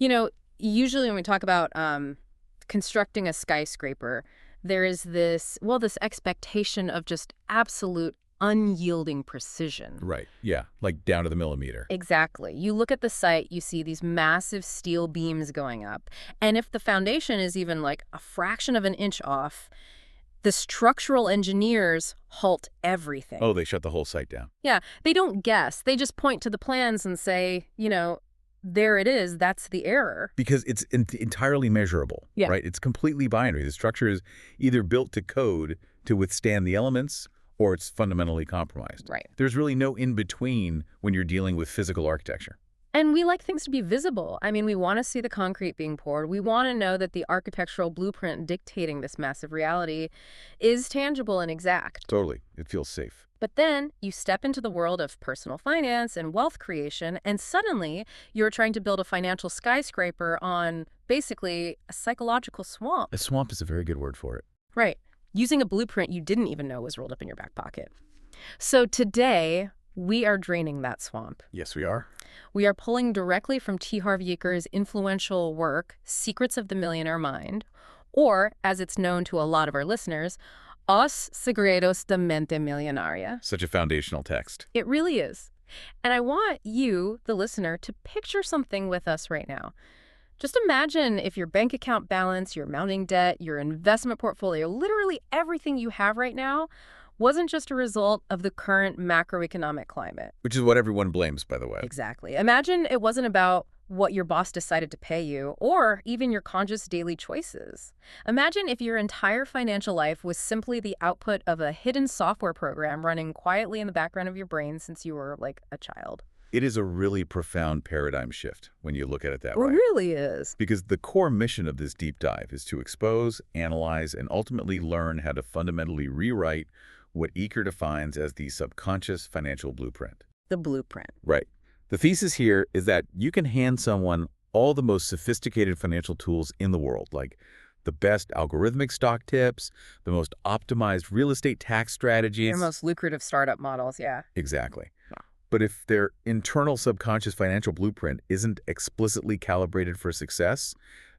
You know, usually when we talk about constructing a skyscraper, there is this expectation of just absolute unyielding precision. Right. Yeah. Like down to the millimeter. Exactly. You look at the site, you see these massive steel beams going up. And if the foundation is even like a fraction of an inch off, the structural engineers halt everything. Oh, they shut the whole site down. Yeah, they don't guess. They just point to the plans and say, there it is. That's the error. Because it's entirely measurable, Yeah. right? It's completely binary. The structure is either built to code to withstand the elements or it's fundamentally compromised. Right. There's really no in-between when you're dealing with physical architecture. And we like things to be visible. I mean, we want to see the concrete being poured. We want to know that the architectural blueprint dictating this massive reality is tangible and exact. Totally. It feels safe. But then you step into the world of personal finance and wealth creation, and suddenly you're trying to build a financial skyscraper on basically a psychological swamp. A swamp is a very good word for it. Right. Using a blueprint you didn't even know was rolled up in your back pocket. So today, we are draining that swamp. Yes, we are. We are pulling directly from Harv Eker's influential work, Secrets of the Millionaire Mind, or, as it's known to a lot of our listeners, Os Segredos de Mente Millonaria. Such a foundational text. It really is. And I want you, the listener, to picture something with us right now. Just imagine if your bank account balance, your mounting debt, your investment portfolio, literally everything you have right now wasn't just a result of the current macroeconomic climate. Which is what everyone blames, by the way. Exactly. Imagine it wasn't about what your boss decided to pay you or even your conscious daily choices. Imagine if your entire financial life was simply the output of a hidden software program running quietly in the background of your brain since you were like a child. It is a really profound paradigm shift when you look at it that way. It really is. Because the core mission of this deep dive is to expose, analyze, and ultimately learn how to fundamentally rewrite what Eker defines as the subconscious financial blueprint. The blueprint. Right. The thesis here is that you can hand someone all the most sophisticated financial tools in the world, like the best algorithmic stock tips, the most optimized real estate tax strategies. Your most lucrative startup models, yeah. Exactly. Yeah. But if their internal subconscious financial blueprint isn't explicitly calibrated for success,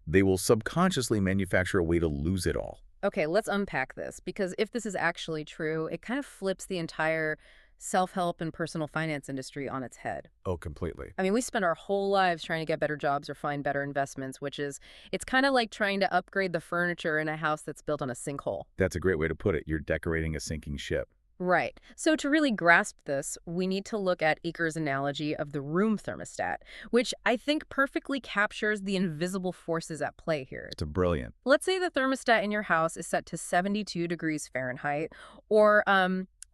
they will subconsciously manufacture a way to lose it all. Okay, let's unpack this, because if this is actually true, it kind of flips the entire self-help and personal finance industry on its head. Oh, completely. I mean, we spend our whole lives trying to get better jobs or find better investments, it's kind of like trying to upgrade the furniture in a house that's built on a sinkhole. That's a great way to put it. You're decorating a sinking ship. Right. So to really grasp this, we need to look at Eker's analogy of the room thermostat, which I think perfectly captures the invisible forces at play here. It's brilliant. Let's say the thermostat in your house is set to 72 degrees Fahrenheit, or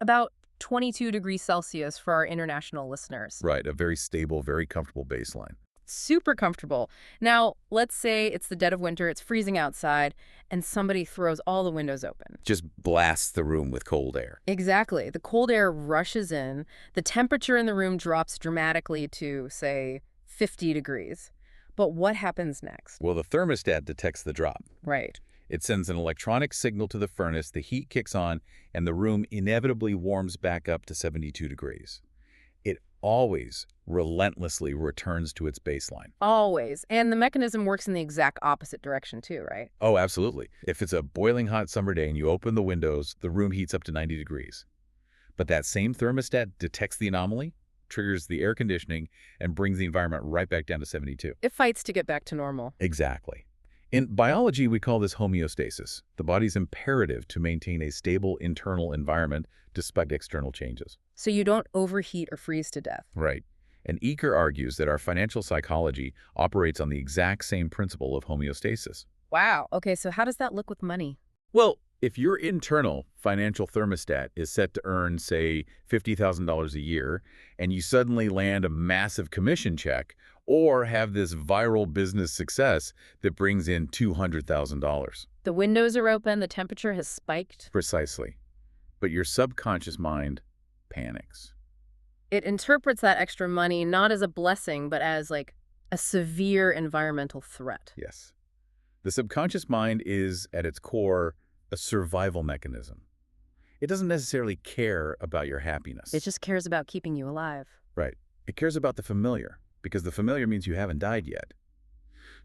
about 22 degrees Celsius for our international listeners. Right. A very stable, very comfortable baseline. Super comfortable. Now, let's say it's the dead of winter, it's freezing outside, and somebody throws all the windows open. Just blasts the room with cold air. Exactly. The cold air rushes in. The temperature in the room drops dramatically to, say, 50 degrees. But what happens next? Well, the thermostat detects the drop. Right. It sends an electronic signal to the furnace, the heat kicks on, and the room inevitably warms back up to 72 degrees. It always relentlessly returns to its baseline. Always. And the mechanism works in the exact opposite direction too, right? Oh, absolutely. If it's a boiling hot summer day and you open the windows, the room heats up to 90 degrees. But that same thermostat detects the anomaly, triggers the air conditioning, and brings the environment right back down to 72. It fights to get back to normal. Exactly. In biology, we call this homeostasis, the body's imperative to maintain a stable internal environment despite external changes. So you don't overheat or freeze to death. Right. And Eker argues that our financial psychology operates on the exact same principle of homeostasis. Wow. Okay, so how does that look with money? Well, if your internal financial thermostat is set to earn, say, $50,000 a year, and you suddenly land a massive commission check or have this viral business success that brings in $200,000. The windows are open, the temperature has spiked. Precisely. But your subconscious mind panics. It interprets that extra money not as a blessing, but as like a severe environmental threat. Yes. The subconscious mind is, at its core, a survival mechanism. It doesn't necessarily care about your happiness. It just cares about keeping you alive. Right. It cares about the familiar, because the familiar means you haven't died yet.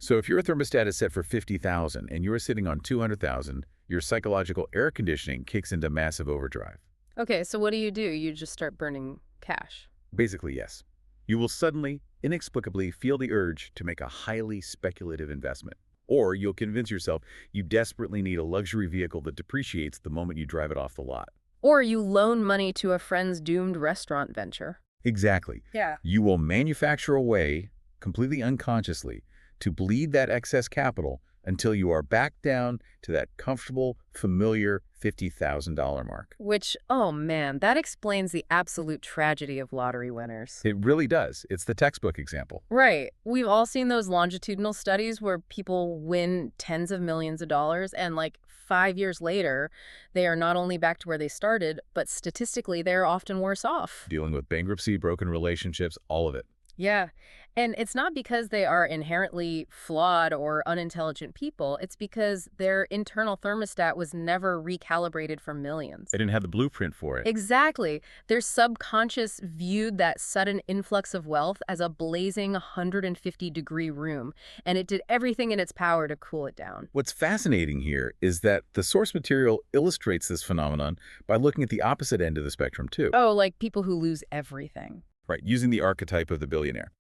So if your thermostat is set for 50,000 and you're sitting on 200,000, your psychological air conditioning kicks into massive overdrive. Okay, so what do? You just start burning cash. Basically, yes. You will suddenly, inexplicably feel the urge to make a highly speculative investment. Or you'll convince yourself you desperately need a luxury vehicle that depreciates the moment you drive it off the lot. Or you loan money to a friend's doomed restaurant venture. Exactly. Yeah. You will manufacture a way, completely unconsciously, to bleed that excess capital until you are back down to that comfortable, familiar $50,000 mark. Which, oh man, that explains the absolute tragedy of lottery winners. It really does. It's the textbook example. Right. We've all seen those longitudinal studies where people win tens of millions of dollars and like 5 years later, they are not only back to where they started, but statistically, they're often worse off. Dealing with bankruptcy, broken relationships, all of it. Yeah. And it's not because they are inherently flawed or unintelligent people. It's because their internal thermostat was never recalibrated for millions. They didn't have the blueprint for it. Exactly. Their subconscious viewed that sudden influx of wealth as a blazing 150-degree room, and it did everything in its power to cool it down. What's fascinating here is that the source material illustrates this phenomenon by looking at the opposite end of the spectrum, too. Oh, like people who lose everything. Right, using the archetype of the billionaire.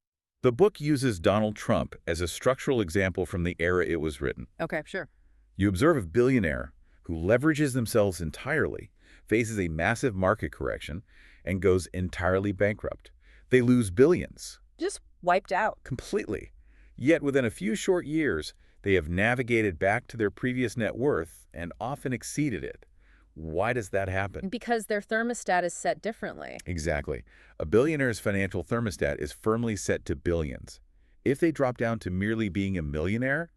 The book uses Donald Trump as a structural example from the era it was written. Okay, sure. You observe a billionaire who leverages themselves entirely, faces a massive market correction, and goes entirely bankrupt. They lose billions. Just wiped out. Completely. Yet within a few short years, they have navigated back to their previous net worth and often exceeded it. Why does that happen? Because their thermostat is set differently. Exactly. A billionaire's financial thermostat is firmly set to billions. If they drop down to merely being a millionaire,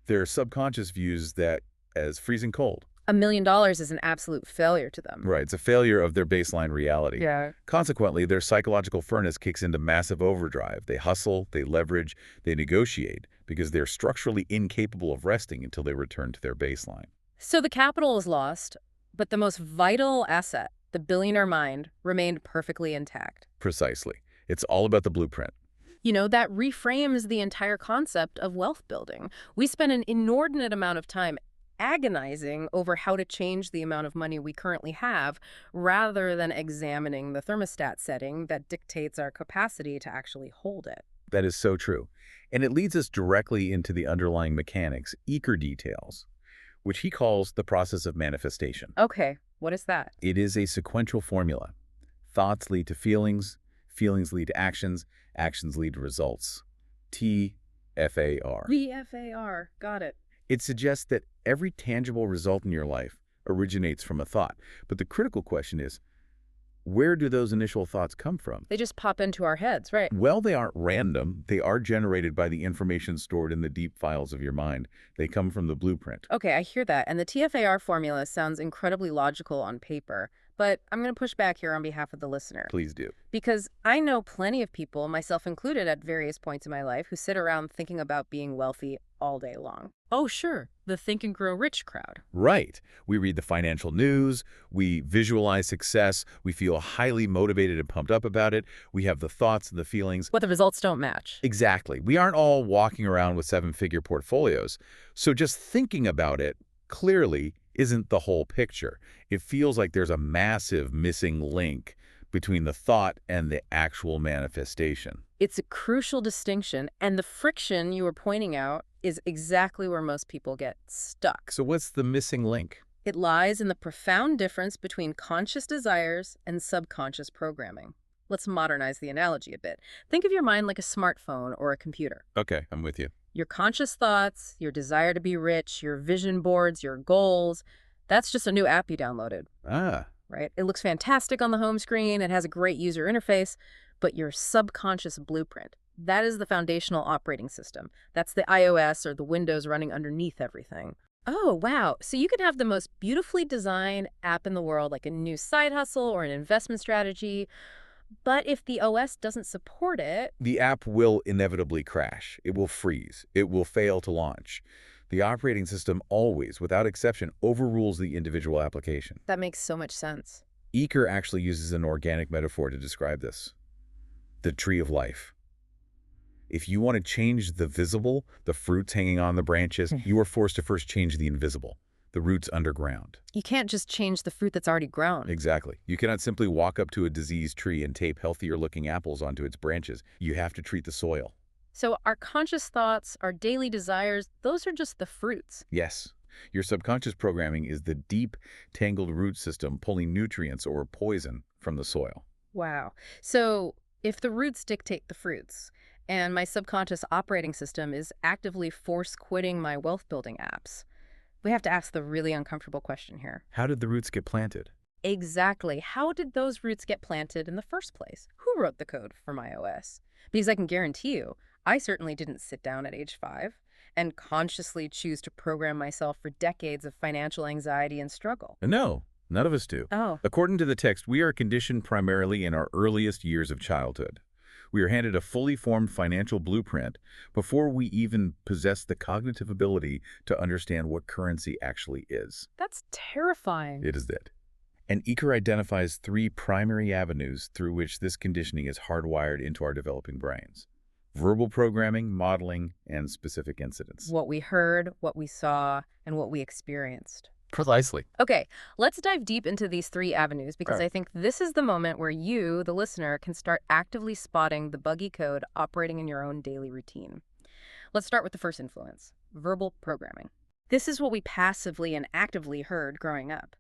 their subconscious views that as freezing cold. $1 million is an absolute failure to them. Right, it's a failure of their baseline reality. Yeah. Consequently, their psychological furnace kicks into massive overdrive. They hustle, they leverage, they negotiate because they're structurally incapable of resting until they return to their baseline. So the capital is lost, but the most vital asset, the billionaire mind, remained perfectly intact. Precisely. It's all about the blueprint. You know, that reframes the entire concept of wealth building. We spend an inordinate amount of time agonizing over how to change the amount of money we currently have rather than examining the thermostat setting that dictates our capacity to actually hold it. That is so true. And it leads us directly into the underlying mechanics, Eker details, which he calls the process of manifestation. Okay, what is that? It is a sequential formula. Thoughts lead to feelings, feelings lead to actions, actions lead to results. TFAR. VFAR, got it. It suggests that every tangible result in your life originates from a thought. But the critical question is, where do those initial thoughts come from? They just pop into our heads, right? Well, they aren't random. They are generated by the information stored in the deep files of your mind. They come from the blueprint. Okay, I hear that. And the TFAR formula sounds incredibly logical on paper. But I'm going to push back here on behalf of the listener. Please do. Because I know plenty of people, myself included at various points in my life, who sit around thinking about being wealthy all day long. Oh, sure. The Think and Grow Rich crowd. Right. We read the financial news, we visualize success, we feel highly motivated and pumped up about it, we have the thoughts and the feelings. But the results don't match. Exactly. We aren't all walking around with seven-figure portfolios. So just thinking about it clearly isn't the whole picture. It feels like there's a massive missing link between the thought and the actual manifestation. It's a crucial distinction, and the friction you were pointing out is exactly where most people get stuck. So what's the missing link? It lies in the profound difference between conscious desires and subconscious programming. Let's modernize the analogy a bit. Think of your mind like a smartphone or a computer. Okay, I'm with you. Your conscious thoughts, your desire to be rich, your vision boards, your goals, that's just a new app you downloaded. Ah. Right? It looks fantastic on the home screen, it has a great user interface, but your subconscious blueprint, that is the foundational operating system. That's the iOS or the Windows running underneath everything. Oh, wow. So you can have the most beautifully designed app in the world, like a new side hustle or an investment strategy, but if the OS doesn't support it... The app will inevitably crash. It will freeze. It will fail to launch. The operating system always, without exception, overrules the individual application. That makes so much sense. Eker actually uses an organic metaphor to describe this. The tree of life. If you want to change the visible, the fruits hanging on the branches, you are forced to first change the invisible, the roots underground. You can't just change the fruit that's already grown. Exactly. You cannot simply walk up to a diseased tree and tape healthier-looking apples onto its branches. You have to treat the soil. So our conscious thoughts, our daily desires, those are just the fruits. Yes. Your subconscious programming is the deep, tangled root system pulling nutrients or poison from the soil. Wow. So if the roots dictate the fruits, and my subconscious operating system is actively force-quitting my wealth-building apps, we have to ask the really uncomfortable question here. How did the roots get planted? Exactly. How did those roots get planted in the first place? Who wrote the code for my OS? Because I can guarantee you, I certainly didn't sit down at age 5 and consciously choose to program myself for decades of financial anxiety and struggle. No, none of us do. Oh, According to the text, we are conditioned primarily in our earliest years of childhood. We are handed a fully formed financial blueprint before we even possess the cognitive ability to understand what currency actually is. that's terrifying. It is that. And Eker identifies 3 primary avenues through which this conditioning is hardwired into our developing brains: verbal programming, modeling, and specific incidents. What we heard, what we saw, and what we experienced. Precisely. Okay, let's dive deep into these 3 avenues because Right. I think this is the moment where you, the listener, can start actively spotting the buggy code operating in your own daily routine. Let's start with the first influence, verbal programming. This is what we passively and actively heard growing up.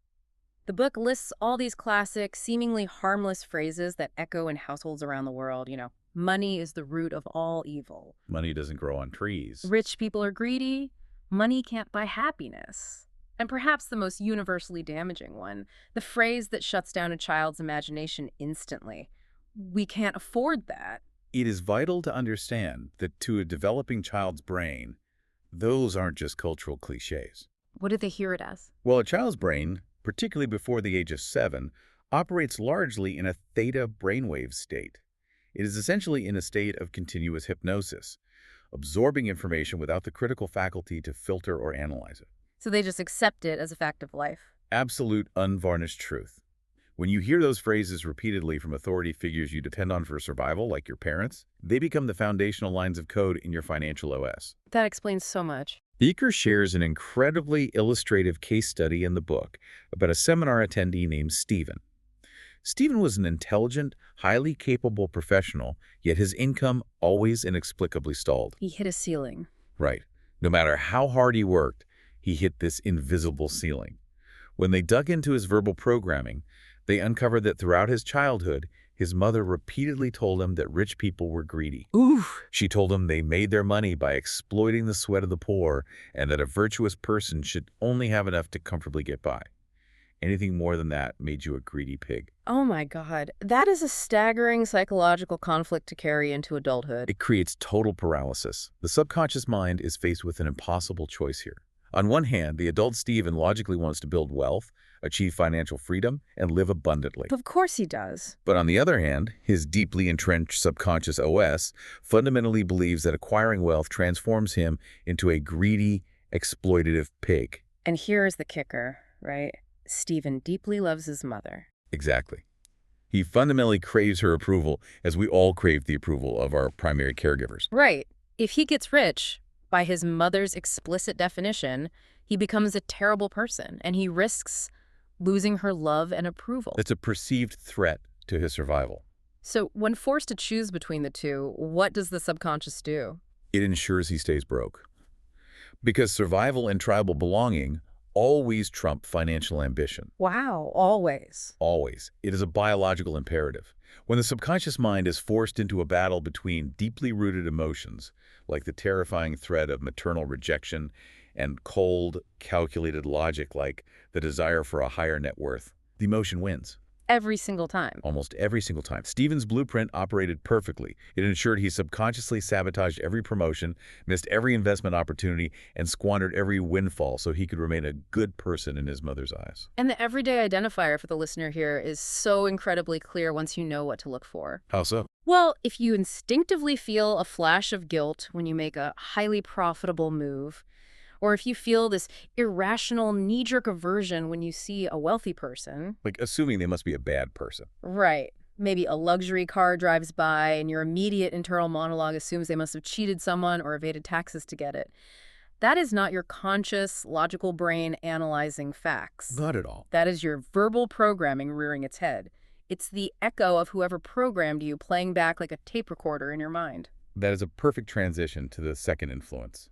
The book lists all these classic, seemingly harmless phrases that echo in households around the world. Money is the root of all evil. Money doesn't grow on trees. Rich people are greedy. Money can't buy happiness. And perhaps the most universally damaging one, the phrase that shuts down a child's imagination instantly. We can't afford that. It is vital to understand that to a developing child's brain, those aren't just cultural cliches. What do they hear it as? Well, a child's brain, particularly before the age of 7, operates largely in a theta brainwave state. It is essentially in a state of continuous hypnosis, absorbing information without the critical faculty to filter or analyze it. So they just accept it as a fact of life. Absolute, unvarnished truth. When you hear those phrases repeatedly from authority figures you depend on for survival, like your parents, they become the foundational lines of code in your financial OS. That explains so much. Eker shares an incredibly illustrative case study in the book about a seminar attendee named Stephen. Stephen was an intelligent, highly capable professional, yet his income always inexplicably stalled. He hit a ceiling. Right. No matter how hard he worked, he hit this invisible ceiling. When they dug into his verbal programming, they uncovered that throughout his childhood, his mother repeatedly told him that rich people were greedy. Oof. She told him they made their money by exploiting the sweat of the poor and that a virtuous person should only have enough to comfortably get by. Anything more than that made you a greedy pig. Oh my God. That is a staggering psychological conflict to carry into adulthood. It creates total paralysis. The subconscious mind is faced with an impossible choice here. On one hand, the adult Stephen logically wants to build wealth, achieve financial freedom, and live abundantly. Of course he does. But on the other hand, his deeply entrenched subconscious OS fundamentally believes that acquiring wealth transforms him into a greedy, exploitative pig. And here is the kicker, right? Stephen deeply loves his mother. Exactly. He fundamentally craves her approval, as we all crave the approval of our primary caregivers. Right. If he gets rich, by his mother's explicit definition, he becomes a terrible person, and he risks losing her love and approval. It's a perceived threat to his survival. So when forced to choose between the two, what does the subconscious do? It ensures he stays broke. Because survival and tribal belonging always trump financial ambition. Wow, always. Always. It is a biological imperative. When the subconscious mind is forced into a battle between deeply rooted emotions, like the terrifying threat of maternal rejection, and cold, calculated logic like the desire for a higher net worth, the emotion wins. Every single time. Almost every single time. Stephen's blueprint operated perfectly. It ensured he subconsciously sabotaged every promotion, missed every investment opportunity, and squandered every windfall so he could remain a good person in his mother's eyes. And the everyday identifier for the listener here is so incredibly clear once you know what to look for. How so? Well, if you instinctively feel a flash of guilt when you make a highly profitable move, or if you feel this irrational knee-jerk aversion when you see a wealthy person. Like assuming they must be a bad person. Right. Maybe a luxury car drives by and your immediate internal monologue assumes they must have cheated someone or evaded taxes to get it. That is not your conscious, logical brain analyzing facts. Not at all. That is your verbal programming rearing its head. It's the echo of whoever programmed you playing back like a tape recorder in your mind. That is a perfect transition to the second influence,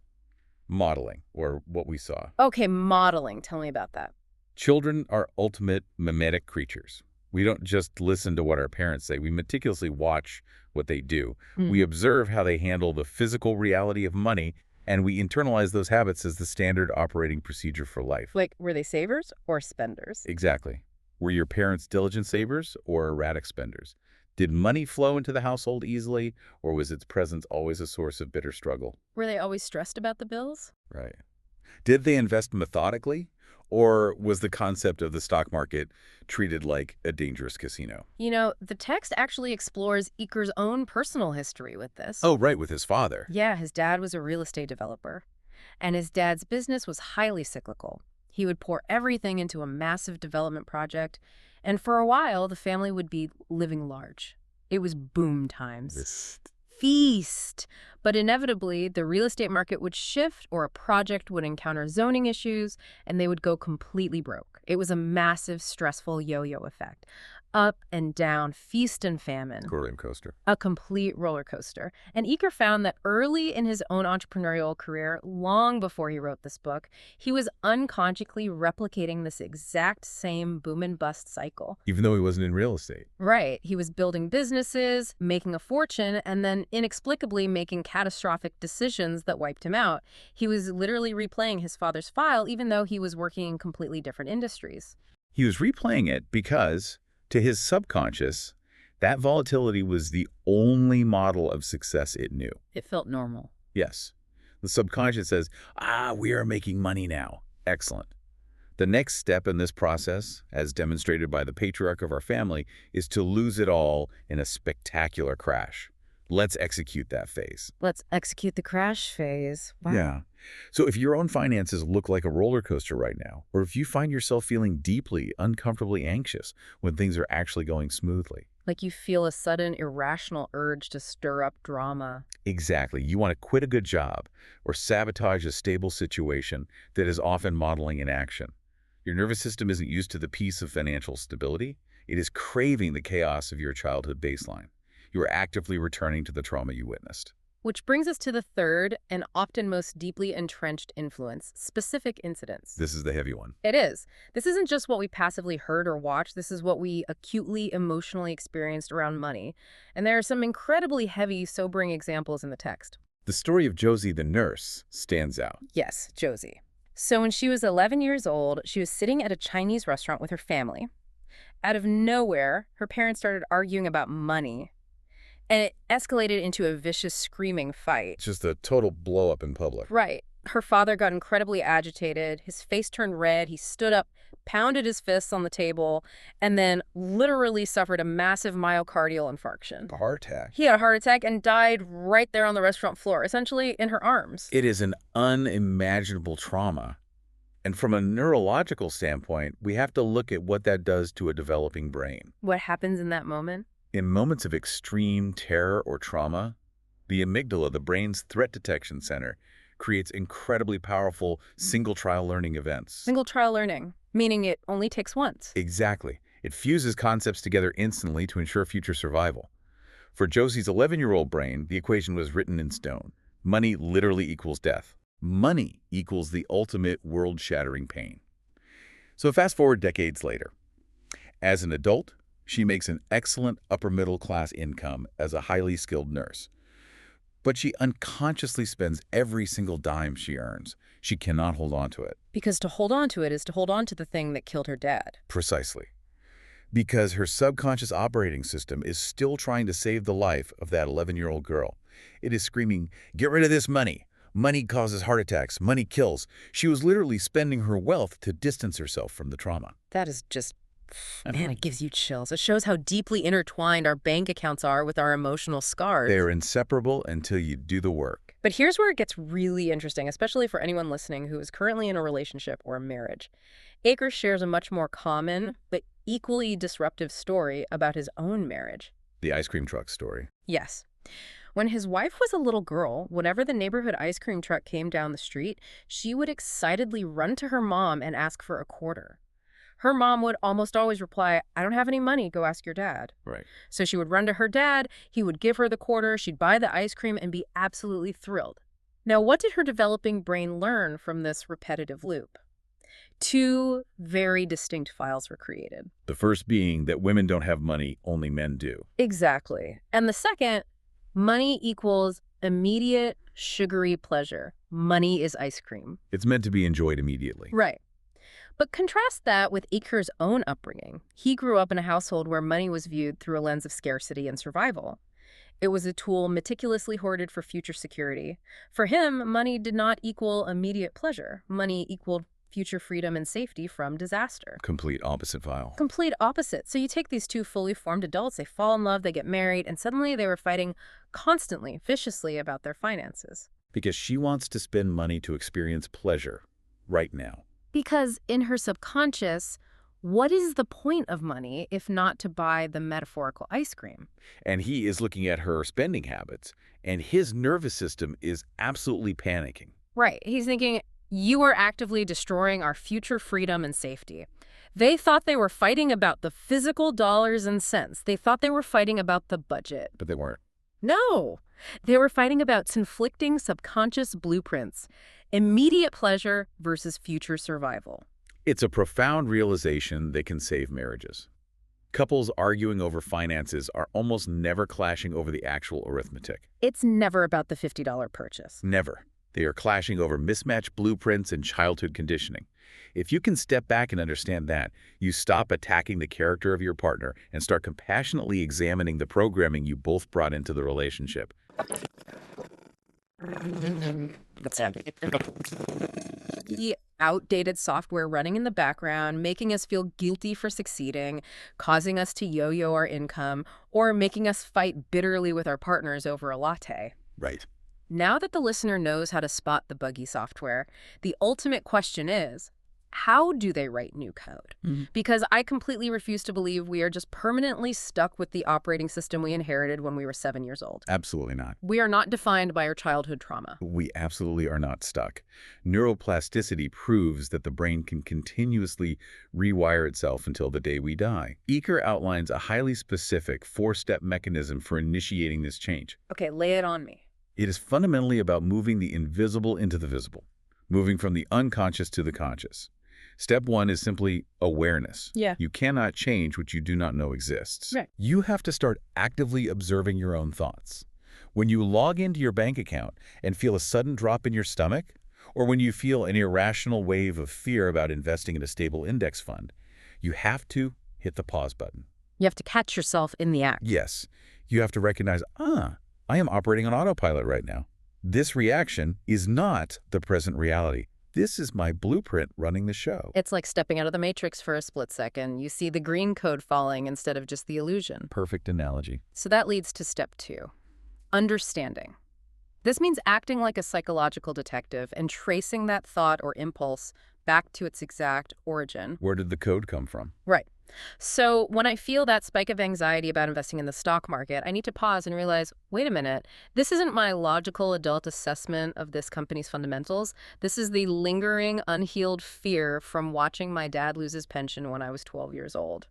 modeling, or what we saw. Okay, modeling. Tell me about that. Children are ultimate mimetic creatures. We don't just listen to what our parents say. We meticulously watch what they do. We observe how they handle the physical reality of money, and we internalize those habits as the standard operating procedure for life. Like, were they savers or spenders? Exactly. Were your parents diligent savers or erratic spenders? Did money flow into the household easily, or was its presence always a source of bitter struggle? Were they always stressed about the bills? Right. Did they invest methodically, or was the concept of the stock market treated like a dangerous casino? You know, the text actually explores Eker's own personal history with this. Oh, right, with his father. Yeah, his dad was a real estate developer, and his dad's business was highly cyclical. He would pour everything into a massive development project, and for a while, the family would be living large. It was boom times. This Feast. But inevitably, the real estate market would shift or a project would encounter zoning issues and they would go completely broke. It was a massive, stressful yo-yo effect. Up and down, feast and famine. roller coaster. A complete roller coaster. And Eker found that early in his own entrepreneurial career, long before he wrote this book, he was unconsciously replicating this exact same boom and bust cycle. Even though he wasn't in real estate. Right. He was building businesses, making a fortune, and then inexplicably making catastrophic decisions that wiped him out. He was literally replaying his father's file, even though he was working in completely different industries. He was replaying it because, to his subconscious, that volatility was the only model of success it knew. It felt normal. Yes. The subconscious says, we are making money now. Excellent. The next step in this process, as demonstrated by the patriarch of our family, is to lose it all in a spectacular crash. Let's execute that phase. Let's execute the crash phase. Wow. Yeah. So if your own finances look like a roller coaster right now, or if you find yourself feeling deeply, uncomfortably anxious when things are actually going smoothly. Like you feel a sudden irrational urge to stir up drama. Exactly. You want to quit a good job or sabotage a stable situation that is often modeling in action. Your nervous system isn't used to the peace of financial stability. It is craving the chaos of your childhood baseline. You are actively returning to the trauma you witnessed. Which brings us to the third and often most deeply entrenched influence, specific incidents. This is the heavy one. It is. This isn't just what we passively heard or watched. This is what we acutely, emotionally experienced around money. And there are some incredibly heavy, sobering examples in the text. The story of Josie the nurse stands out. Yes, Josie. So when she was 11 years old, she was sitting at a Chinese restaurant with her family. Out of nowhere, her parents started arguing about money. And it escalated into a vicious screaming fight. It's just a total blow up in public. Right. Her father got incredibly agitated. His face turned red. He stood up, pounded his fists on the table, and then literally suffered a massive myocardial infarction. A heart attack. He had a heart attack and died right there on the restaurant floor, essentially in her arms. It is an unimaginable trauma. And from a neurological standpoint, we have to look at what that does to a developing brain. What happens in that moment? In moments of extreme terror or trauma, the amygdala, the brain's threat detection center, creates incredibly powerful single-trial learning events. Single trial learning, meaning it only takes once. Exactly. It fuses concepts together instantly to ensure future survival. For Josie's 11-year-old brain, the equation was written in stone. Money literally equals death. Money equals the ultimate world-shattering pain. So fast forward decades later. As an adult, she makes an excellent upper-middle-class income as a highly skilled nurse. But she unconsciously spends every single dime she earns. She cannot hold on to it. Because to hold on to it is to hold on to the thing that killed her dad. Precisely. Because her subconscious operating system is still trying to save the life of that 11-year-old girl. It is screaming, "Get rid of this money. Money causes heart attacks. Money kills." She was literally spending her wealth to distance herself from the trauma. That is just... Man, it gives you chills. It shows how deeply intertwined our bank accounts are with our emotional scars. They are inseparable until you do the work. But here's where it gets really interesting, especially for anyone listening who is currently in a relationship or a marriage. Akers shares a much more common, but equally disruptive story about his own marriage. The ice cream truck story. Yes. When his wife was a little girl, whenever the neighborhood ice cream truck came down the street, she would excitedly run to her mom and ask for a quarter. Her mom would almost always reply, "I don't have any money, go ask your dad." Right. So she would run to her dad, he would give her the quarter, she'd buy the ice cream and be absolutely thrilled. Now, what did her developing brain learn from this repetitive loop? Two very distinct files were created. The first being that women don't have money, only men do. Exactly. And the second, money equals immediate, sugary pleasure. Money is ice cream. It's meant to be enjoyed immediately. Right. But contrast that with Aker's own upbringing. He grew up in a household where money was viewed through a lens of scarcity and survival. It was a tool meticulously hoarded for future security. For him, money did not equal immediate pleasure. Money equaled future freedom and safety from disaster. Complete opposite file. Complete opposite. So you take these two fully formed adults, they fall in love, they get married, and suddenly they were fighting constantly, viciously about their finances. Because she wants to spend money to experience pleasure right now. Because in her subconscious, what is the point of money if not to buy the metaphorical ice cream? And he is looking at her spending habits, and his nervous system is absolutely panicking. Right. He's thinking, you are actively destroying our future freedom and safety. They thought they were fighting about the physical dollars and cents. They thought they were fighting about the budget. But they weren't. No. They were fighting about conflicting subconscious blueprints. Immediate pleasure versus future survival. It's a profound realization that can save marriages. Couples arguing over finances are almost never clashing over the actual arithmetic. It's never about the $50 purchase. Never. They are clashing over mismatched blueprints and childhood conditioning. If you can step back and understand that, you stop attacking the character of your partner and start compassionately examining the programming you both brought into the relationship. The outdated software running in the background, making us feel guilty for succeeding, causing us to yo-yo our income, or making us fight bitterly with our partners over a latte. Right. Now that the listener knows how to spot the buggy software, the ultimate question is, how do they write new code? Because I completely refuse to believe we are just permanently stuck with the operating system we inherited when we were 7 years old. Absolutely not. We are not defined by our childhood trauma. We absolutely are not stuck. Neuroplasticity proves that the brain can continuously rewire itself until the day we die. Eker outlines a highly specific 4-step mechanism for initiating this change. Okay, lay it on me. It is fundamentally about moving the invisible into the visible, moving from the unconscious to the conscious. Step 1 is simply awareness. Yeah. You cannot change what you do not know exists. Right. You have to start actively observing your own thoughts. When you log into your bank account and feel a sudden drop in your stomach, or when you feel an irrational wave of fear about investing in a stable index fund, you have to hit the pause button. You have to catch yourself in the act. Yes. You have to recognize, I am operating on autopilot right now. This reaction is not the present reality. This is my blueprint running the show. It's like stepping out of the matrix for a split second. You see the green code falling instead of just the illusion. Perfect analogy. So that leads to step 2, understanding. This means acting like a psychological detective and tracing that thought or impulse back to its exact origin. Where did the code come from? Right. So when I feel that spike of anxiety about investing in the stock market, I need to pause and realize, wait a minute, this isn't my logical adult assessment of this company's fundamentals. This is the lingering, unhealed fear from watching my dad lose his pension when I was 12 years old.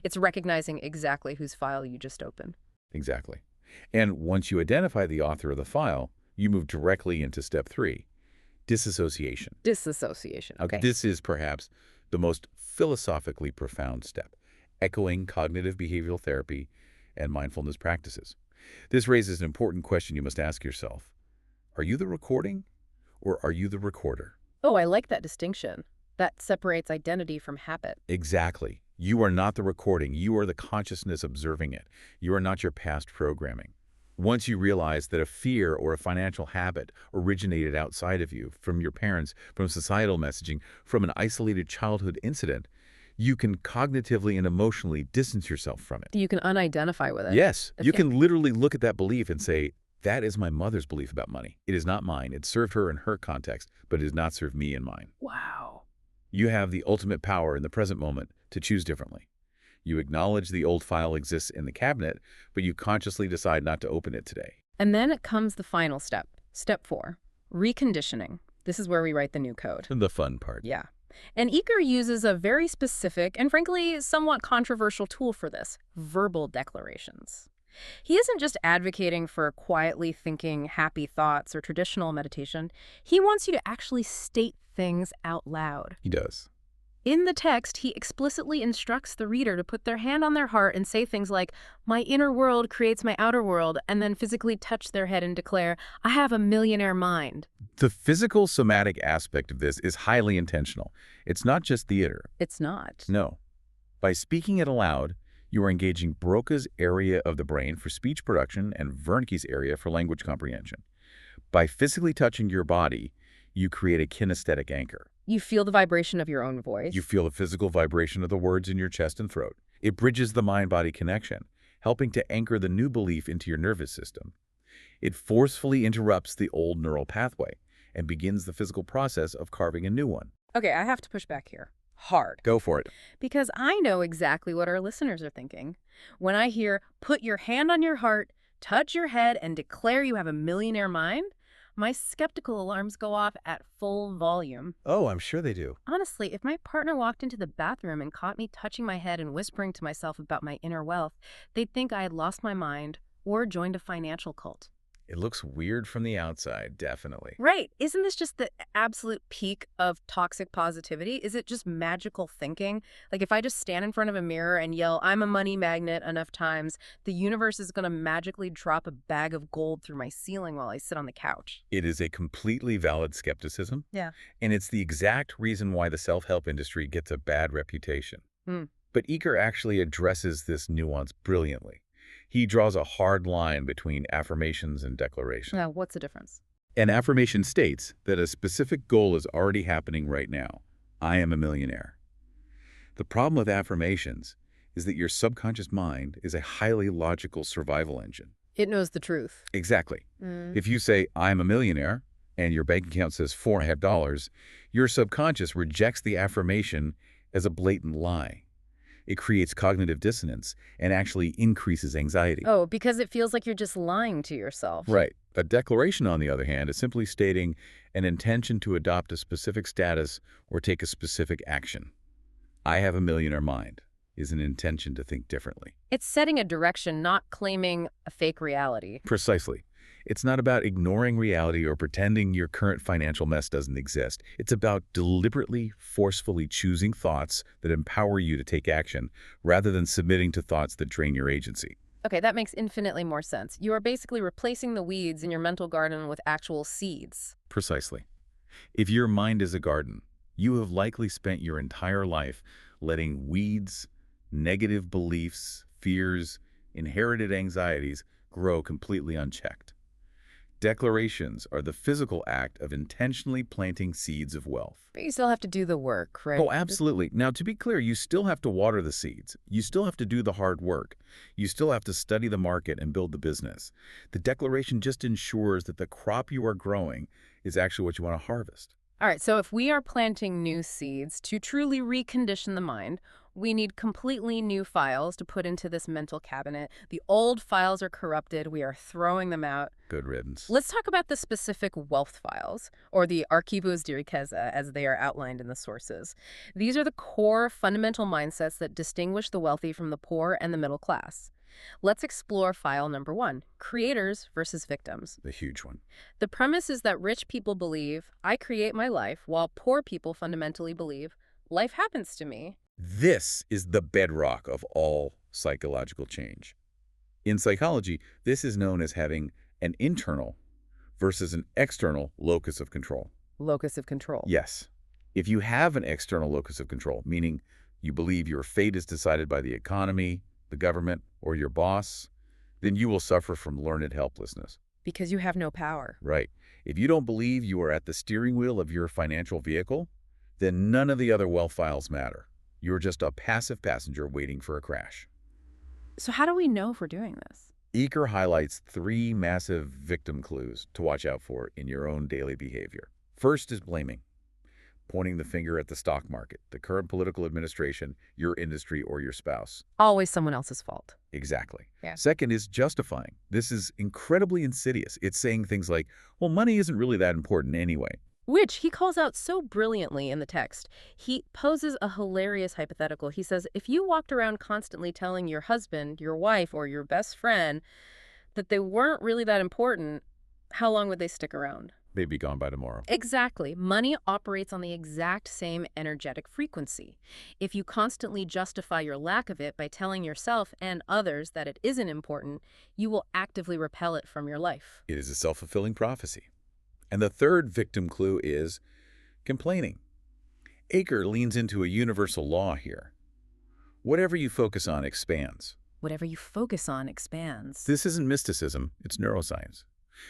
It's recognizing exactly whose file you just opened. Exactly. And once you identify the author of the file, you move directly into step 3, disassociation. Disassociation. Okay. This is perhaps the most philosophically profound step, echoing cognitive behavioral therapy and mindfulness practices. This raises an important question you must ask yourself. Are you the recording or are you the recorder? Oh, I like that distinction. That separates identity from habit. Exactly. You are not the recording. You are the consciousness observing it. You are not your past programming. Once you realize that a fear or a financial habit originated outside of you, from your parents, from societal messaging, from an isolated childhood incident, you can cognitively and emotionally distance yourself from it. You can unidentify with it. Yes, you can literally look at that belief and say, That is my mother's belief about money. It is not mine. It served her in her context, but it does not serve me in mine. Wow. You have the ultimate power in the present moment to choose differently. You acknowledge the old file exists in the cabinet, but you consciously decide not to open it today. And then it comes the final step. Step 4, reconditioning. This is where we write the new code. The fun part. Yeah. And Eker uses a very specific and frankly somewhat controversial tool for this, verbal declarations. He isn't just advocating for quietly thinking happy thoughts or traditional meditation. He wants you to actually state things out loud. He does. In the text, he explicitly instructs the reader to put their hand on their heart and say things like, "My inner world creates my outer world," and then physically touch their head and declare, "I have a millionaire mind." The physical somatic aspect of this is highly intentional. It's not just theater. It's not. No. By speaking it aloud, you are engaging Broca's area of the brain for speech production and Wernicke's area for language comprehension. By physically touching your body, you create a kinesthetic anchor. You feel the vibration of your own voice. You feel the physical vibration of the words in your chest and throat. It bridges the mind-body connection, helping to anchor the new belief into your nervous system. It forcefully interrupts the old neural pathway and begins the physical process of carving a new one. Okay, I have to push back here. Hard. Go for it. Because I know exactly what our listeners are thinking. When I hear, "Put your hand on your heart, touch your head, and declare you have a millionaire mind," my skeptical alarms go off at full volume. Oh, I'm sure they do. Honestly, if my partner walked into the bathroom and caught me touching my head and whispering to myself about my inner wealth, they'd think I had lost my mind or joined a financial cult. It looks weird from the outside, definitely. Right. Isn't this just the absolute peak of toxic positivity? Is it just magical thinking? Like if I just stand in front of a mirror and yell, "I'm a money magnet," enough times, the universe is going to magically drop a bag of gold through my ceiling while I sit on the couch. It is a completely valid skepticism. Yeah. And it's the exact reason why the self-help industry gets a bad reputation. Hmm. But Eker actually addresses this nuance brilliantly. He draws a hard line between affirmations and declarations. Now, what's the difference? An affirmation states that a specific goal is already happening right now. I am a millionaire. The problem with affirmations is that your subconscious mind is a highly logical survival engine. It knows the truth. Exactly. If you say, "I'm a millionaire," and your bank account says $4.5, your subconscious rejects the affirmation as a blatant lie. It creates cognitive dissonance and actually increases anxiety. Oh, because it feels like you're just lying to yourself. Right. A declaration, on the other hand, is simply stating an intention to adopt a specific status or take a specific action. I have a millionaire mind is an intention to think differently. It's setting a direction, not claiming a fake reality. Precisely. It's not about ignoring reality or pretending your current financial mess doesn't exist. It's about deliberately, forcefully choosing thoughts that empower you to take action rather than submitting to thoughts that drain your agency. Okay, that makes infinitely more sense. You are basically replacing the weeds in your mental garden with actual seeds. Precisely. If your mind is a garden, you have likely spent your entire life letting weeds, negative beliefs, fears, inherited anxieties grow completely unchecked. Declarations are the physical act of intentionally planting seeds of wealth. But you still have to do the work, right? Oh, absolutely. Now, to be clear, you still have to water the seeds. You still have to do the hard work. You still have to study the market and build the business. The declaration just ensures that the crop you are growing is actually what you want to harvest. All right, so if we are planting new seeds to truly recondition the mind, we need completely new files to put into this mental cabinet. The old files are corrupted. We are throwing them out. Good riddance. Let's talk about the specific wealth files, or the archivos de riqueza, as they are outlined in the sources. These are the core fundamental mindsets that distinguish the wealthy from the poor and the middle class. Let's explore file number 1, creators versus victims. The huge one. The premise is that rich people believe, "I create my life," while poor people fundamentally believe, "Life happens to me." This is the bedrock of all psychological change. In psychology, this is known as having an internal versus an external locus of control. Locus of control. Yes. If you have an external locus of control, meaning you believe your fate is decided by the economy, the government, or your boss, then you will suffer from learned helplessness. Because you have no power. Right. If you don't believe you are at the steering wheel of your financial vehicle, then none of the other wealth files matter. You're just a passive passenger waiting for a crash. So how do we know if we're doing this? Eker highlights three massive victim clues to watch out for in your own daily behavior. First is blaming, pointing the finger at the stock market, the current political administration, your industry, or your spouse. Always someone else's fault. Exactly. Yeah. Second is justifying. This is incredibly insidious. It's saying things like, well, money isn't really that important anyway. Which he calls out so brilliantly in the text. He poses a hilarious hypothetical. He says, if you walked around constantly telling your husband, your wife, or your best friend that they weren't really that important, how long would they stick around? They'd be gone by tomorrow. Exactly. Money operates on the exact same energetic frequency. If you constantly justify your lack of it by telling yourself and others that it isn't important, you will actively repel it from your life. It is a self-fulfilling prophecy. And the third victim clue is complaining. Eker leans into a universal law here. Whatever you focus on expands. Whatever you focus on expands. This isn't mysticism, it's neuroscience.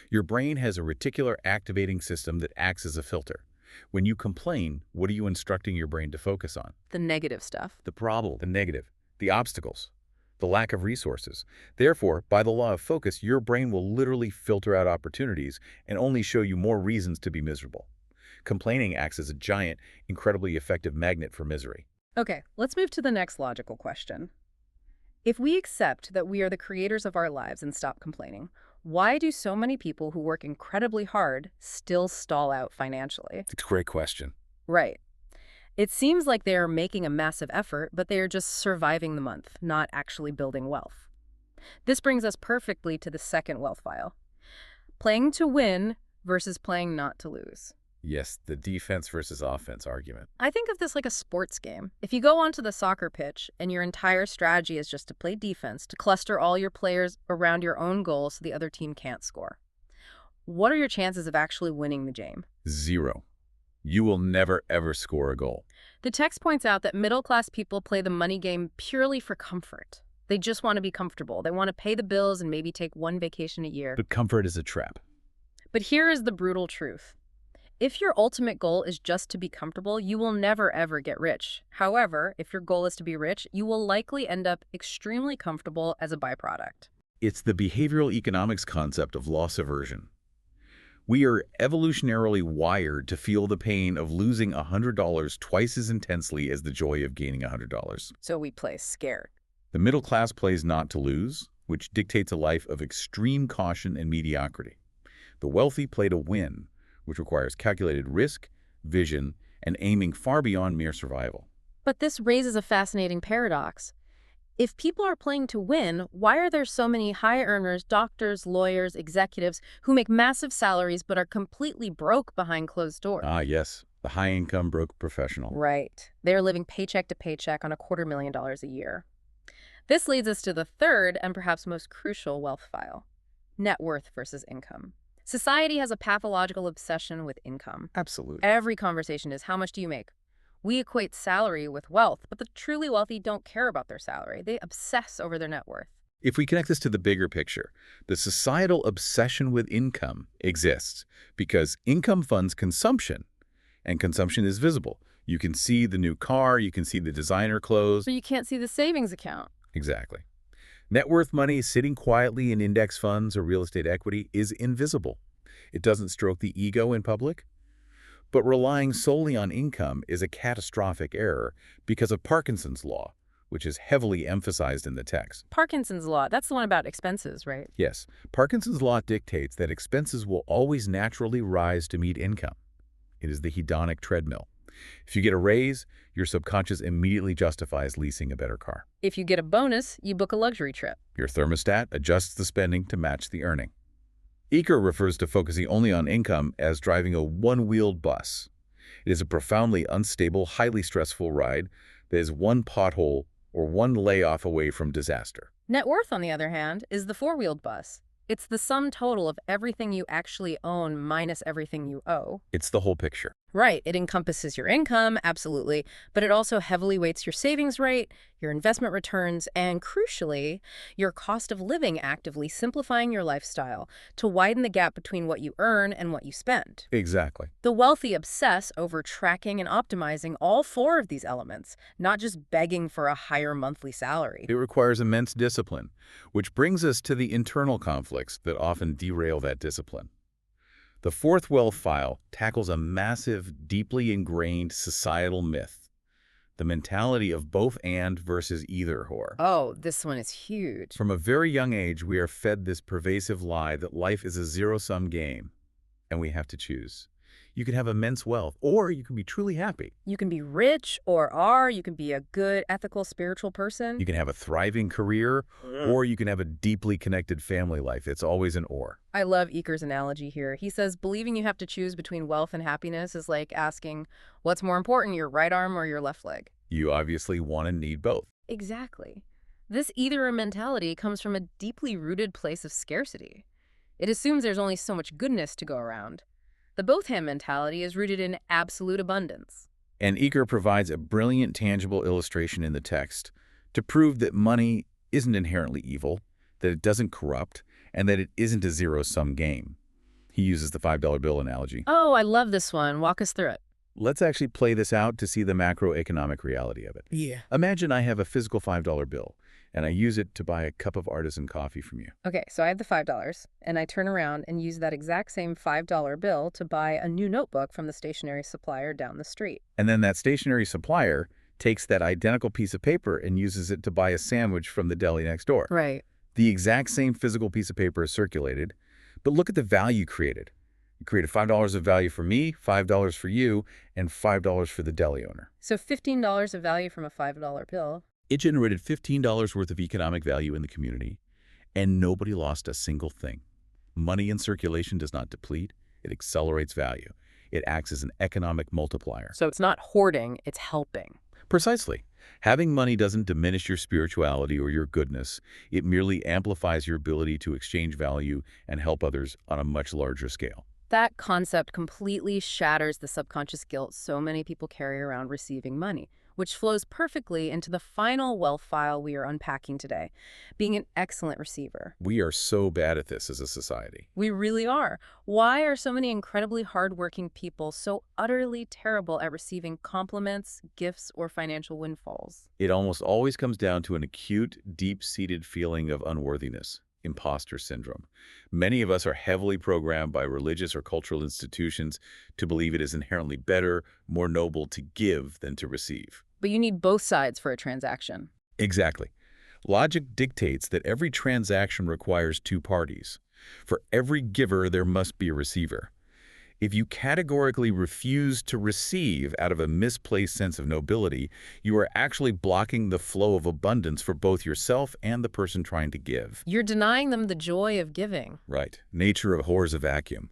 Your brain has a reticular activating system that acts as a filter. When you complain, what are you instructing your brain to focus on? The negative stuff. The problem, the negative, the obstacles, the lack of resources. Therefore, by the law of focus, your brain will literally filter out opportunities and only show you more reasons to be miserable. Complaining acts as a giant, incredibly effective magnet for misery. Okay, let's move to the next logical question. If we accept that we are the creators of our lives and stop complaining, why do so many people who work incredibly hard still stall out financially? It's a great question. Right. It seems like they are making a massive effort, but they are just surviving the month, not actually building wealth. This brings us perfectly to the second wealth file. Playing to win versus playing not to lose. Yes, the defense versus offense argument. I think of this like a sports game. If you go onto the soccer pitch and your entire strategy is just to play defense, to cluster all your players around your own goal so the other team can't score, what are your chances of actually winning the game? 0. You will never, ever score a goal. The text points out that middle-class people play the money game purely for comfort. They just want to be comfortable. They want to pay the bills and maybe take one vacation a year. But comfort is a trap. But here is the brutal truth. If your ultimate goal is just to be comfortable, you will never ever get rich. However, if your goal is to be rich, you will likely end up extremely comfortable as a byproduct. It's the behavioral economics concept of loss aversion. We are evolutionarily wired to feel the pain of losing $100 twice as intensely as the joy of gaining $100. So we play scared. The middle class plays not to lose, which dictates a life of extreme caution and mediocrity. The wealthy play to win, which requires calculated risk, vision, and aiming far beyond mere survival. But this raises a fascinating paradox. If people are playing to win, why are there so many high earners, doctors, lawyers, executives, who make massive salaries but are completely broke behind closed doors? Ah, yes, the high-income broke professional. Right. They're living paycheck to paycheck on $250,000 a year. This leads us to the third and perhaps most crucial wealth file: net worth versus income. Society has a pathological obsession with income. Absolutely. Every conversation is, how much do you make? We equate salary with wealth, but the truly wealthy don't care about their salary. They obsess over their net worth. If we connect this to the bigger picture, the societal obsession with income exists because income funds consumption, and consumption is visible. You can see the new car, you can see the designer clothes. So you can't see the savings account. Exactly. Net worth money sitting quietly in index funds or real estate equity is invisible. It doesn't stroke the ego in public. But relying solely on income is a catastrophic error because of Parkinson's law, which is heavily emphasized in the text. Parkinson's law, that's the one about expenses, right? Yes, Parkinson's law dictates that expenses will always naturally rise to meet income. It is the hedonic treadmill. If you get a raise, your subconscious immediately justifies leasing a better car. If you get a bonus, you book a luxury trip. Your thermostat adjusts the spending to match the earning. Eker refers to focusing only on income as driving a one-wheeled bus. It is a profoundly unstable, highly stressful ride that is one pothole or one layoff away from disaster. Net worth, on the other hand, is the four-wheeled bus. It's the sum total of everything you actually own minus everything you owe. It's the whole picture. Right. It encompasses your income, absolutely, but it also heavily weights your savings rate, your investment returns, and crucially, your cost of living, actively simplifying your lifestyle to widen the gap between what you earn and what you spend. Exactly. The wealthy obsess over tracking and optimizing all four of these elements, not just begging for a higher monthly salary. It requires immense discipline, which brings us to the internal conflicts that often derail that discipline. The fourth wealth file tackles a massive, deeply ingrained societal myth, the mentality of both and versus either whore. Oh, this one is huge. From a very young age, we are fed this pervasive lie that life is a zero-sum game, and we have to choose. You can have immense wealth, or you can be truly happy. You can be rich you can be a good, ethical, spiritual person. You can have a thriving career, or you can have a deeply connected family life. It's always an or. I love Eker's analogy here. He says believing you have to choose between wealth and happiness is like asking, what's more important, your right arm or your left leg? You obviously want and need both. Exactly. This either-or mentality comes from a deeply rooted place of scarcity. It assumes there's only so much goodness to go around. The both-and mentality is rooted in absolute abundance. And Eker provides a brilliant, tangible illustration in the text to prove that money isn't inherently evil, that it doesn't corrupt, and that it isn't a zero-sum game. He uses the $5 bill analogy. Oh, I love this one. Walk us through it. Let's actually play this out to see the macroeconomic reality of it. Yeah. Imagine I have a physical $5 bill, and I use it to buy a cup of artisan coffee from you. Okay, so I have the $5, and I turn around and use that exact same $5 bill to buy a new notebook from the stationery supplier down the street. And then that stationery supplier takes that identical piece of paper and uses it to buy a sandwich from the deli next door. Right. The exact same physical piece of paper is circulated, but look at the value created. You created $5 of value for me, $5 for you, and $5 for the deli owner. So $15 of value from a $5 bill. It generated $15 worth of economic value in the community, and nobody lost a single thing. Money in circulation does not deplete. It accelerates value. It acts as an economic multiplier. So it's not hoarding, it's helping. Precisely. Having money doesn't diminish your spirituality or your goodness. It merely amplifies your ability to exchange value and help others on a much larger scale. That concept completely shatters the subconscious guilt so many people carry around receiving money, which flows perfectly into the final wealth file we are unpacking today, being an excellent receiver. We are so bad at this as a society. We really are. Why are so many incredibly hardworking people so utterly terrible at receiving compliments, gifts, or financial windfalls? It almost always comes down to an acute, deep-seated feeling of unworthiness. Imposter syndrome. Many of us are heavily programmed by religious or cultural institutions to believe it is inherently better, more noble to give than to receive. But you need both sides for a transaction. Exactly. Logic dictates that every transaction requires two parties. For every giver, there must be a receiver. If you categorically refuse to receive out of a misplaced sense of nobility, you are actually blocking the flow of abundance for both yourself and the person trying to give. You're denying them the joy of giving. Right. Nature abhors a vacuum.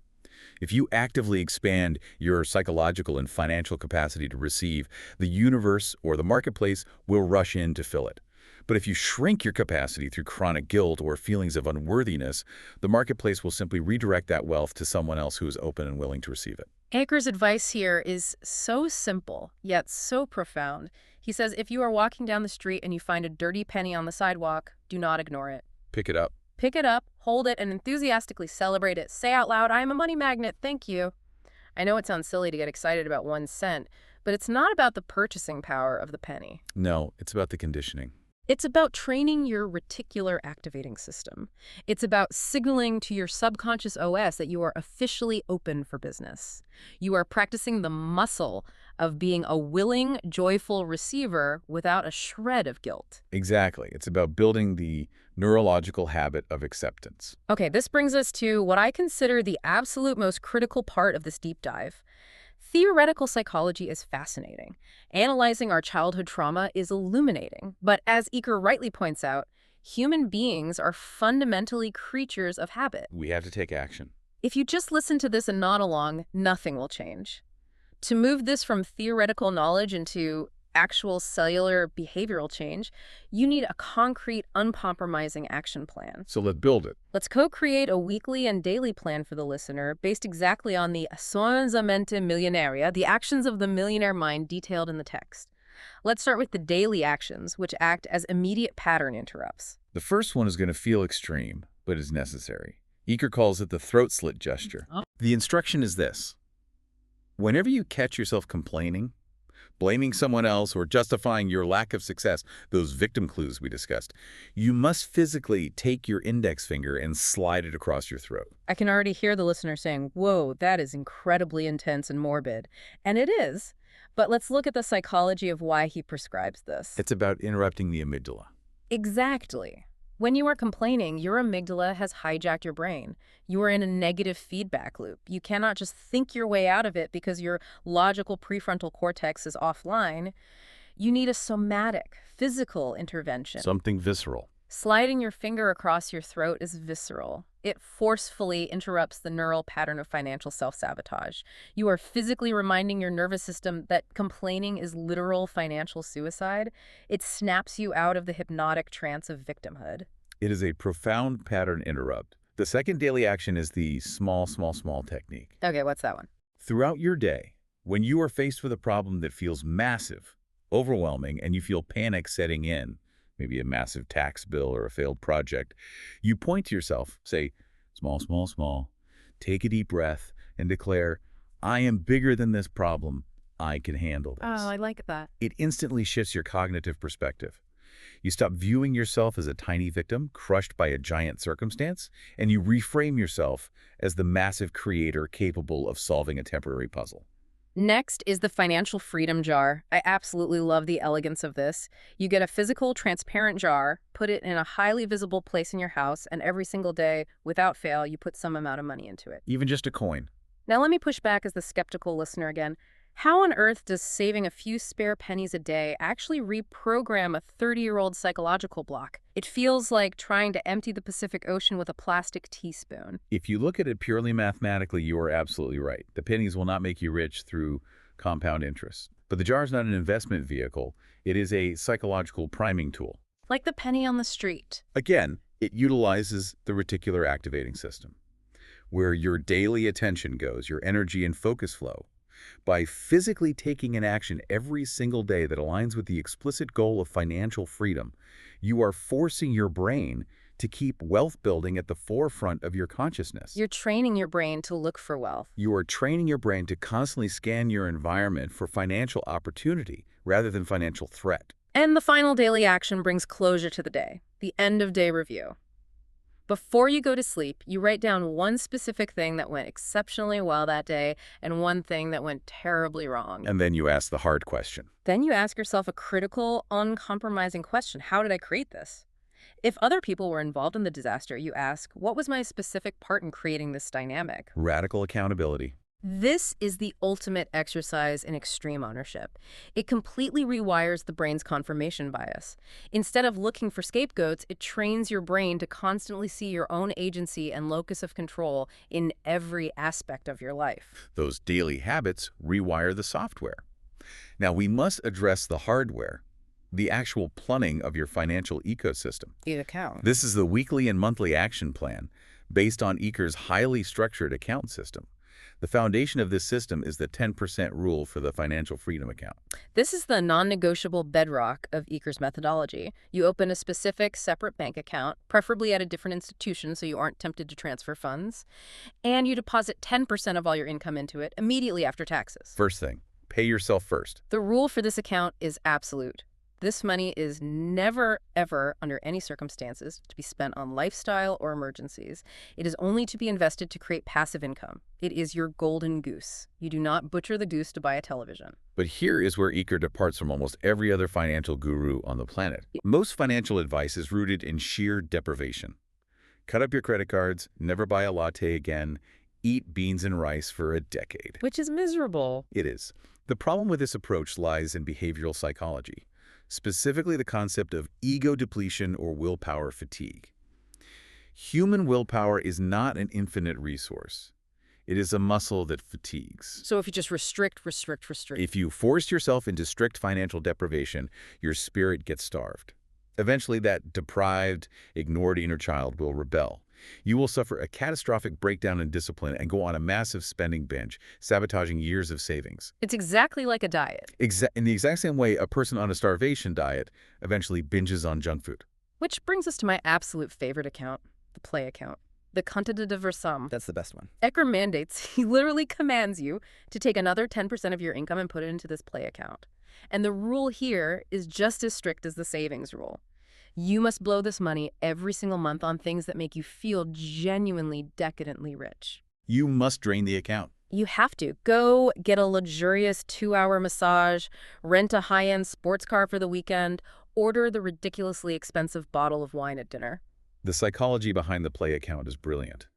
If you actively expand your psychological and financial capacity to receive, the universe or the marketplace will rush in to fill it. But if you shrink your capacity through chronic guilt or feelings of unworthiness, the marketplace will simply redirect that wealth to someone else who is open and willing to receive it. Eker's advice here is so simple, yet so profound. He says if you are walking down the street and you find a dirty penny on the sidewalk, do not ignore it. Pick it up. Pick it up, hold it, and enthusiastically celebrate it. Say out loud, I am a money magnet, thank you. I know it sounds silly to get excited about 1 cent, but it's not about the purchasing power of the penny. No, it's about the conditioning. It's about training your reticular activating system. It's about signaling to your subconscious OS that you are officially open for business. You are practicing the muscle of being a willing, joyful receiver without a shred of guilt. Exactly. It's about building the neurological habit of acceptance. Okay, this brings us to what I consider the absolute most critical part of this deep dive. Theoretical psychology is fascinating. Analyzing our childhood trauma is illuminating. But as Eker rightly points out, human beings are fundamentally creatures of habit. We have to take action. If you just listen to this and nod along, nothing will change. To move this from theoretical knowledge into actual cellular behavioral change, you need a concrete, uncompromising action plan. So let's build it. Let's co-create a weekly and daily plan for the listener based exactly on the Soñamente Millonaria, the actions of the millionaire mind detailed in the text. Let's start with the daily actions, which act as immediate pattern interrupts. The first one is going to feel extreme, but is necessary. Eker calls it the throat slit gesture. Oh. The instruction is this. Whenever you catch yourself complaining, blaming someone else, or justifying your lack of success, those victim clues we discussed, you must physically take your index finger and slide it across your throat. I can already hear the listener saying, whoa, that is incredibly intense and morbid. And it is. But let's look at the psychology of why he prescribes this. It's about interrupting the amygdala. Exactly. When you are complaining, your amygdala has hijacked your brain. You are in a negative feedback loop. You cannot just think your way out of it because your logical prefrontal cortex is offline. You need a somatic, physical intervention. Something visceral. Sliding your finger across your throat is visceral. It forcefully interrupts the neural pattern of financial self-sabotage. You are physically reminding your nervous system that complaining is literal financial suicide. It snaps you out of the hypnotic trance of victimhood. It is a profound pattern interrupt. The second daily action is the small, small, small technique. Okay, what's that one? Throughout your day, when you are faced with a problem that feels massive, overwhelming, and you feel panic setting in, maybe a massive tax bill or a failed project, you point to yourself, say, small, small, small, take a deep breath, and declare, I am bigger than this problem. I can handle this. Oh, I like that. It instantly shifts your cognitive perspective. You stop viewing yourself as a tiny victim crushed by a giant circumstance, and you reframe yourself as the massive creator capable of solving a temporary puzzle. Next is the financial freedom jar. I absolutely love the elegance of this. You get a physical, transparent jar, put it in a highly visible place in your house, and every single day, without fail, you put some amount of money into it. Even just a coin. Now let me push back as the skeptical listener again. How on earth does saving a few spare pennies a day actually reprogram a 30-year-old psychological block? It feels like trying to empty the Pacific Ocean with a plastic teaspoon. If you look at it purely mathematically, you are absolutely right. The pennies will not make you rich through compound interest. But the jar is not an investment vehicle. It is a psychological priming tool. Like the penny on the street. Again, it utilizes the reticular activating system, where your daily attention goes, your energy and focus flow. By physically taking an action every single day that aligns with the explicit goal of financial freedom, you are forcing your brain to keep wealth building at the forefront of your consciousness. You're training your brain to look for wealth. You are training your brain to constantly scan your environment for financial opportunity rather than financial threat. And the final daily action brings closure to the day, the end-of-day review. Before you go to sleep, you write down one specific thing that went exceptionally well that day and one thing that went terribly wrong. And then you ask the hard question. Then you ask yourself a critical, uncompromising question. How did I create this? If other people were involved in the disaster, you ask, what was my specific part in creating this dynamic? Radical accountability. This is the ultimate exercise in extreme ownership. It completely rewires the brain's confirmation bias. Instead of looking for scapegoats, it trains your brain to constantly see your own agency and locus of control in every aspect of your life. Those daily habits rewire the software. Now, we must address the hardware, the actual plumbing of your financial ecosystem. The account. This is the weekly and monthly action plan based on Eker's highly structured account system. The foundation of this system is the 10% rule for the financial freedom account. This is the non-negotiable bedrock of Eker's methodology. You open a specific separate bank account, preferably at a different institution so you aren't tempted to transfer funds, and you deposit 10% of all your income into it immediately after taxes. First thing, pay yourself first. The rule for this account is absolute. This money is never, ever, under any circumstances, to be spent on lifestyle or emergencies. It is only to be invested to create passive income. It is your golden goose. You do not butcher the goose to buy a television. But here is where Eker departs from almost every other financial guru on the planet. Most financial advice is rooted in sheer deprivation. Cut up your credit cards, never buy a latte again, eat beans and rice for a decade. Which is miserable. It is. The problem with this approach lies in behavioral psychology, specifically the concept of ego depletion or willpower fatigue. Human willpower is not an infinite resource. It is a muscle that fatigues. So if you just restrict, restrict, restrict. If you force yourself into strict financial deprivation, your spirit gets starved. Eventually, that deprived, ignored inner child will rebel. You will suffer a catastrophic breakdown in discipline and go on a massive spending binge, sabotaging years of savings. It's exactly like a diet. In the exact same way a person on a starvation diet eventually binges on junk food. Which brings us to my absolute favorite account, the play account. The compte de versum. That's the best one. Eker mandates, he literally commands you to take another 10% of your income and put it into this play account. And the rule here is just as strict as the savings rule. You must blow this money every single month on things that make you feel genuinely decadently rich. You must drain the account. You have to. Go get a luxurious 2-hour massage, rent a high-end sports car for the weekend, order the ridiculously expensive bottle of wine at dinner. The psychology behind the play account is brilliant.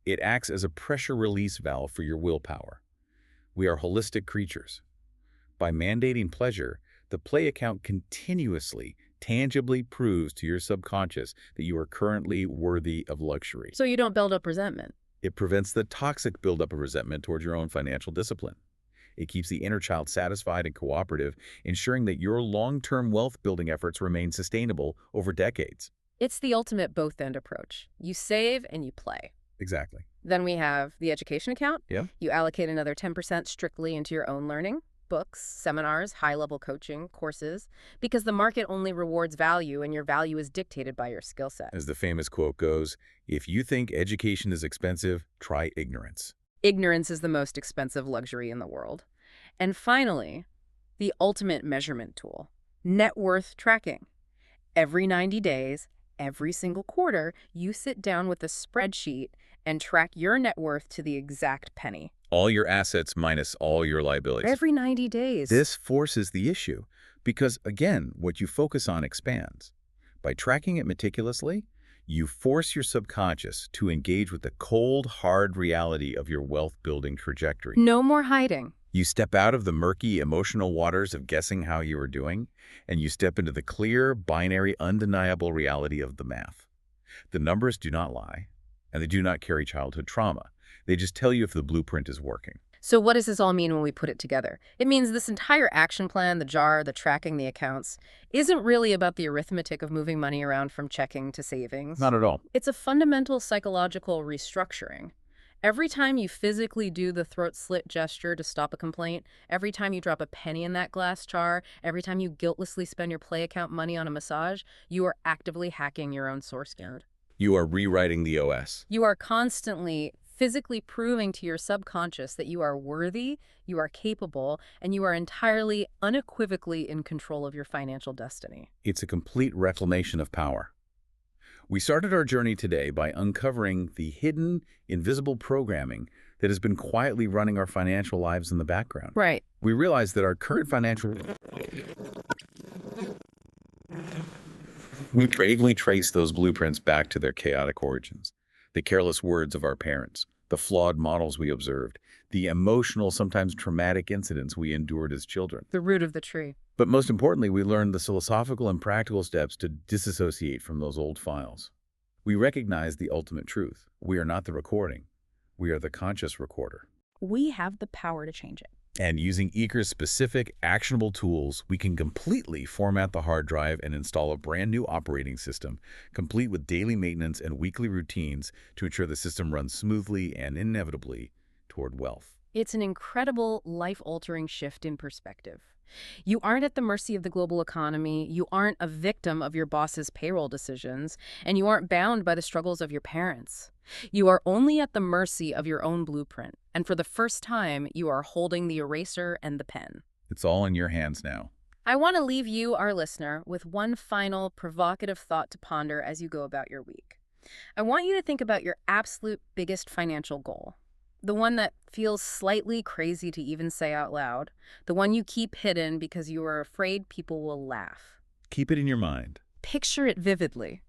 It acts as a pressure release valve for your willpower. We are holistic creatures. By mandating pleasure, the play account continuously, tangibly proves to your subconscious that you are currently worthy of luxury. So you don't build up resentment. It prevents the toxic buildup of resentment towards your own financial discipline. It keeps the inner child satisfied and cooperative, ensuring that your long-term wealth-building efforts remain sustainable over decades. It's the ultimate both-end approach. You save and you play. Exactly. Then we have the education account. Yeah. You allocate another 10% strictly into your own learning, books, seminars, high-level coaching, courses, because the market only rewards value and your value is dictated by your skill set. As the famous quote goes, if you think education is expensive, try ignorance. Ignorance is the most expensive luxury in the world. And finally, the ultimate measurement tool, net worth tracking. Every 90 days, every single quarter, you sit down with a spreadsheet and track your net worth to the exact penny. All your assets minus all your liabilities. Every 90 days. This forces the issue because, again, what you focus on expands. By tracking it meticulously, you force your subconscious to engage with the cold, hard reality of your wealth-building trajectory. No more hiding. You step out of the murky, emotional waters of guessing how you are doing, and you step into the clear, binary, undeniable reality of the math. The numbers do not lie, and they do not carry childhood trauma. They just tell you if the blueprint is working. So what does this all mean when we put it together? It means this entire action plan, the jar, the tracking, the accounts, isn't really about the arithmetic of moving money around from checking to savings. Not at all. It's a fundamental psychological restructuring. Every time you physically do the throat slit gesture to stop a complaint, every time you drop a penny in that glass jar, every time you guiltlessly spend your play account money on a massage, you are actively hacking your own source code. You are rewriting the OS. You are constantly physically proving to your subconscious that you are worthy, you are capable, and you are entirely, unequivocally in control of your financial destiny. It's a complete reclamation of power. We started our journey today by uncovering the hidden, invisible programming that has been quietly running our financial lives in the background. Right. We realized that our current financial... We vaguely trace those blueprints back to their chaotic origins. The careless words of our parents, the flawed models we observed, the emotional, sometimes traumatic incidents we endured as children. The root of the tree. But most importantly, we learned the philosophical and practical steps to disassociate from those old files. We recognize the ultimate truth. We are not the recording. We are the conscious recorder. We have the power to change it. And using Eker's specific, actionable tools, we can completely format the hard drive and install a brand new operating system, complete with daily maintenance and weekly routines to ensure the system runs smoothly and inevitably toward wealth. It's an incredible, life-altering shift in perspective. You aren't at the mercy of the global economy, you aren't a victim of your boss's payroll decisions, and you aren't bound by the struggles of your parents. You are only at the mercy of your own blueprint, and for the first time, you are holding the eraser and the pen. It's all in your hands now. I want to leave you, our listener, with one final provocative thought to ponder as you go about your week. I want you to think about your absolute biggest financial goal. The one that feels slightly crazy to even say out loud. The one you keep hidden because you are afraid people will laugh. Keep it in your mind. Picture it vividly.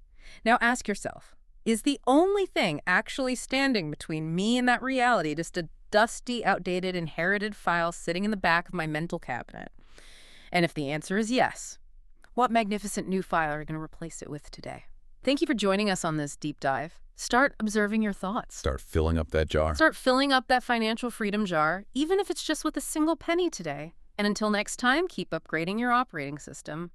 Now ask yourself, is the only thing actually standing between me and that reality just a dusty, outdated, inherited file sitting in the back of my mental cabinet? And if the answer is yes, what magnificent new file are you going to replace it with today? Thank you for joining us on this deep dive. Start observing your thoughts. Start filling up that jar. Start filling up that financial freedom jar, even if it's just with a single penny today. And until next time, keep upgrading your operating system.